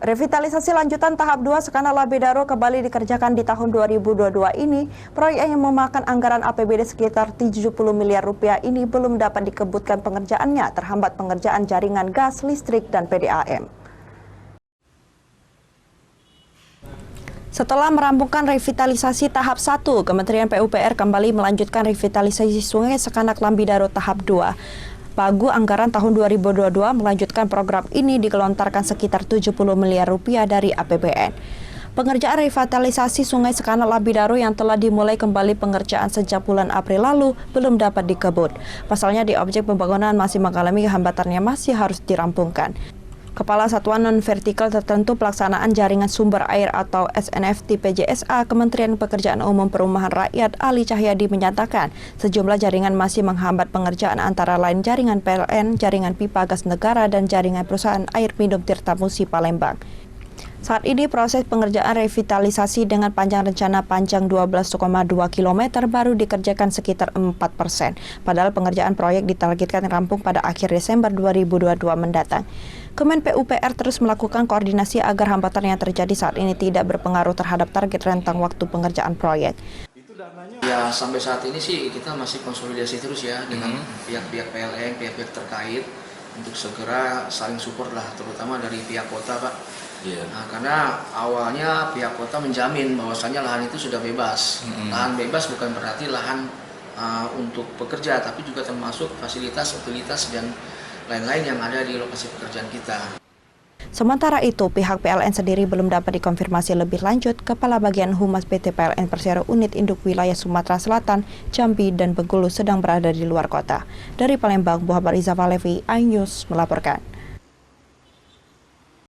Revitalisasi lanjutan tahap 2 Sekana Labidaro kembali dikerjakan di tahun 2022 ini. Proyek yang memakan anggaran APBD sekitar 70 miliar rupiah ini belum dapat dikebutkan pengerjaannya, terhambat pengerjaan jaringan gas, listrik, dan PDAM. Setelah merampungkan revitalisasi tahap 1, Kementerian PUPR kembali melanjutkan revitalisasi Sungai Sekanak Lambidaro tahap 2. Pagu anggaran tahun 2022 melanjutkan program ini digelontarkan sekitar 70 miliar rupiah dari APBN. Pengerjaan revitalisasi Sungai Sekanak Lambidaro yang telah dimulai kembali pengerjaan sejak bulan April lalu belum dapat dikebut. Pasalnya di objek pembangunan masih mengalami hambatannya masih harus dirampungkan. Kepala Satuan Non-Vertikal Tertentu Pelaksanaan Jaringan Sumber Air atau SNFT PJSA Kementerian Pekerjaan Umum Perumahan Rakyat Ali Cahyadi menyatakan sejumlah jaringan masih menghambat pengerjaan antara lain jaringan PLN, jaringan pipa gas negara, dan jaringan perusahaan air minum Tirtamusi Palembang. Saat ini proses pengerjaan revitalisasi dengan panjang rencana panjang 12,2 km baru dikerjakan sekitar 4%. Padahal pengerjaan proyek ditargetkan rampung pada akhir Desember 2022 mendatang. Kemen PUPR terus melakukan koordinasi agar hambatan yang terjadi saat ini tidak berpengaruh terhadap target rentang waktu pengerjaan proyek. Ya, sampai saat ini sih kita masih konsolidasi terus ya dengan pihak-pihak PLN, pihak-pihak terkait untuk segera saling support lah, terutama dari pihak kota, Pak. Nah, karena awalnya pihak kota menjamin bahwasannya lahan itu sudah bebas. Lahan bebas bukan berarti lahan untuk pekerja, tapi juga termasuk fasilitas, utilitas, dan lain-lain yang ada di lokasi pekerjaan kita. Sementara itu, pihak PLN sendiri belum dapat dikonfirmasi lebih lanjut. Kepala Bagian Humas PT PLN Persero Unit Induk Wilayah Sumatera Selatan, Jambi, dan Bengkulu sedang berada di luar kota. Dari Palembang, Muhammad Rizafalevi, iNews melaporkan.